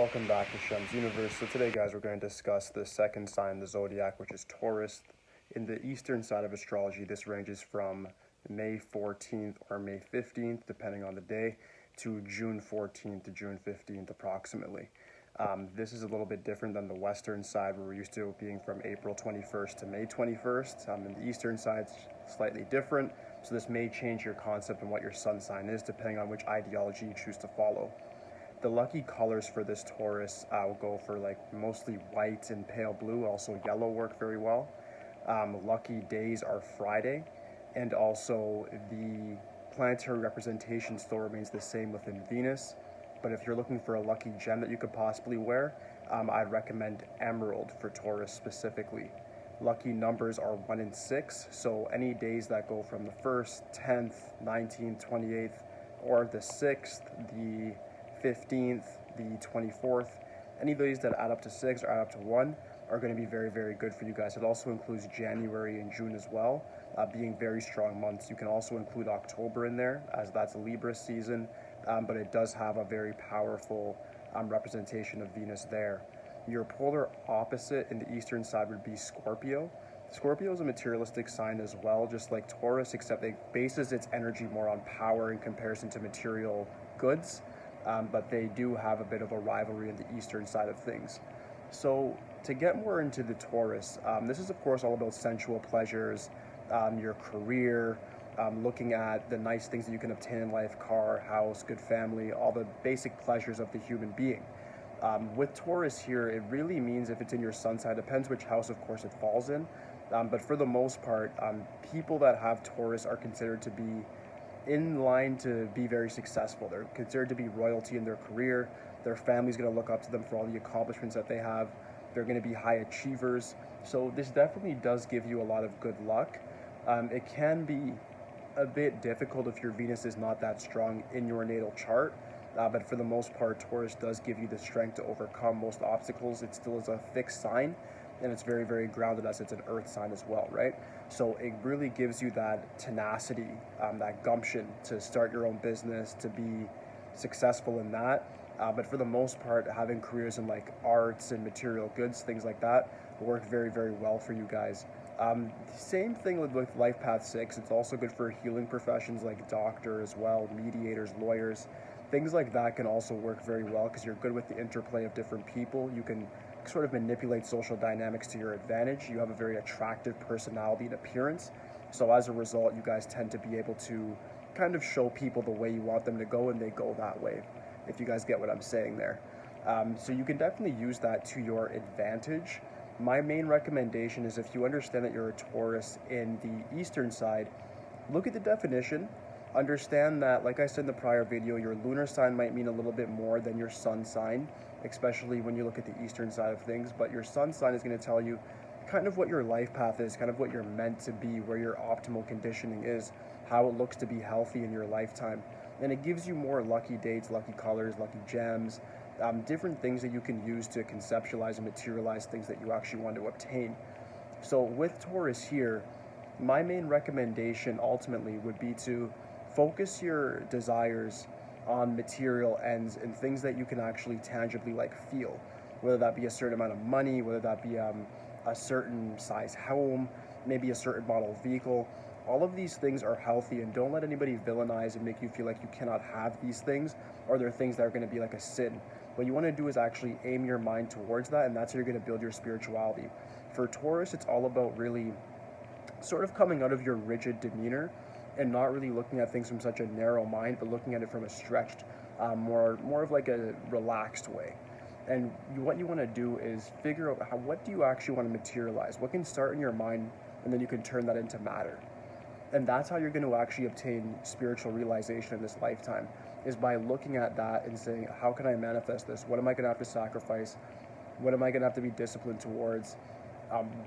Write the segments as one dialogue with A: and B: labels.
A: Welcome back to Shemsuniverse. So today, guys, we're going to discuss the second sign of the zodiac, which is Taurus. In the eastern side of astrology, this ranges from May 14th or May 15th, depending on the day, to June 14th to June 15th approximately. This is a little bit different than the western side, where we're used to it being from April 21st to May 21st. In the eastern side, it's slightly different, so this may change your concept on what your sun sign is, depending on which ideology you choose to follow. The lucky colors for this Taurus will go for like mostly white and pale blue. Also yellow work very well. Lucky days are Friday, and also the planetary representation still remains the same within Venus. But if you're looking for a lucky gem that you could possibly wear, I'd recommend emerald for Taurus specifically. Lucky numbers are 1 and 6, so any days that go from the 1st, 10th, 19th, 28th, or the 6th, the 15th, the 24th, any of these that add up to 6 or add up to 1 are going to be very, very good for you guys. It also includes January and June as well, being very strong months. You can also include October in there, as that's a Libra season, but it does have a very powerful representation of Venus there. Your polar opposite in the eastern side would be Scorpio. Scorpio is a materialistic sign as well, just like Taurus, except it bases its energy more on power in comparison to material goods. But they do have a bit of a rivalry in the eastern side of things. So to get more into the Taurus, this is of course all about sensual pleasures, your career, looking at the nice things that you can obtain in life, car, house, good family, all the basic pleasures of the human being. With Taurus here, it really means if it's in your sun sign, depends which house of course it falls in, but for the most part, people that have Taurus are considered to be in line to be very successful. They're considered to be royalty in their career. Their family's going to look up to them for all the accomplishments that they have. They're going to be high achievers. So this definitely does give you a lot of good luck. It can be a bit difficult if your Venus is not that strong in your natal chart, but for the most part, Taurus does give you the strength to overcome most obstacles. It still is a fixed sign, and it's very, very grounded as it's an earth sign as well, right? So it really gives you that tenacity, that gumption to start your own business, to be successful in that. But for the most part, having careers in like arts and material goods, things like that, work very, very well for you guys. Same thing with Life Path 6. It's also good for healing professions like doctor as well, mediators, lawyers. Things like that can also work very well because you're good with the interplay of different people. You can sort of manipulate social dynamics to your advantage. You have a very attractive personality and appearance. So as a result, you guys tend to be able to kind of show people the way you want them to go, and they go that way, if you guys get what I'm saying there. So you can definitely use that to your advantage. My main recommendation is if you understand that you're a Taurus in the eastern side, look at the definition. Understand that, like I said in the prior video, your lunar sign might mean a little bit more than your sun sign, especially when you look at the eastern side of things, but your sun sign is going to tell you kind of what your life path is, kind of what you're meant to be, where your optimal conditioning is, how it looks to be healthy in your lifetime. And it gives you more lucky dates, lucky colors, lucky gems, different things that you can use to conceptualize and materialize things that you actually want to obtain. So with Taurus here, my main recommendation ultimately would be to focus your desires on material ends and things that you can actually tangibly like feel, whether that be a certain amount of money, whether that be a certain size home, maybe a certain model vehicle. All of these things are healthy, and don't let anybody villainize and make you feel like you cannot have these things, or they're things that are going to be like a sin. What you want to do is actually aim your mind towards that, and that's how you're going to build your spirituality. For Taurus, it's all about really sort of coming out of your rigid demeanor and not really looking at things from such a narrow mind, but looking at it from a stretched, more of like a relaxed way. And what you want to do is figure out what do you actually want to materialize? What can start in your mind, and then you can turn that into matter. And that's how you're going to actually obtain spiritual realization in this lifetime, is by looking at that and saying, how can I manifest this? What am I going to have to sacrifice? What am I going to have to be disciplined towards?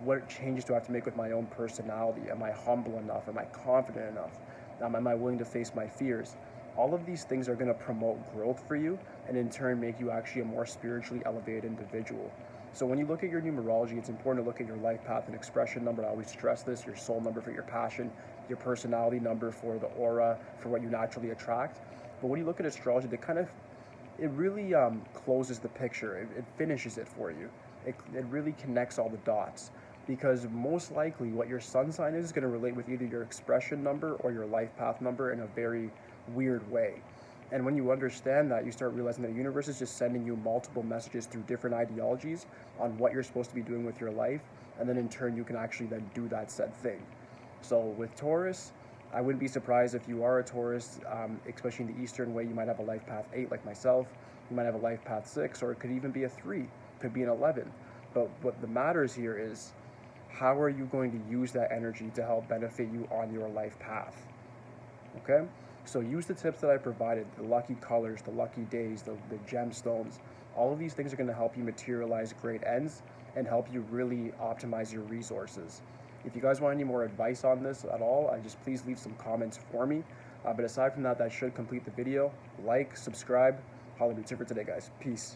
A: What changes do I have to make with my own personality? Am I humble enough? Am I confident enough? Am I willing to face my fears? All of these things are going to promote growth for you, and in turn make you actually a more spiritually elevated individual. So when you look at your numerology, it's important to look at your life path and expression number. I always stress this: your soul number for your passion, your personality number for the aura, for what you naturally attract. But when you look at astrology, they kind of it really closes the picture. It finishes it for you. It really connects all the dots, because most likely what your sun sign is going to relate with either your expression number or your life path number in a very weird way. And when you understand that, you start realizing that the universe is just sending you multiple messages through different ideologies on what you're supposed to be doing with your life, and then in turn you can actually then do that said thing. So with Taurus, I wouldn't be surprised if you are a Taurus, especially in the Eastern way. You might have a life path 8 like myself, you might have a life path 6, or it could even be a 3, it could be an 11. But what the matters here is, how are you going to use that energy to help benefit you on your life path? Okay? So use the tips that I provided, the lucky colors, the lucky days, the gemstones. All of these things are going to help you materialize great ends and help you really optimize your resources. If you guys want any more advice on this at all, just please leave some comments for me. But aside from that, that should complete the video. Like, subscribe. Holla, that's it for today, guys. Peace.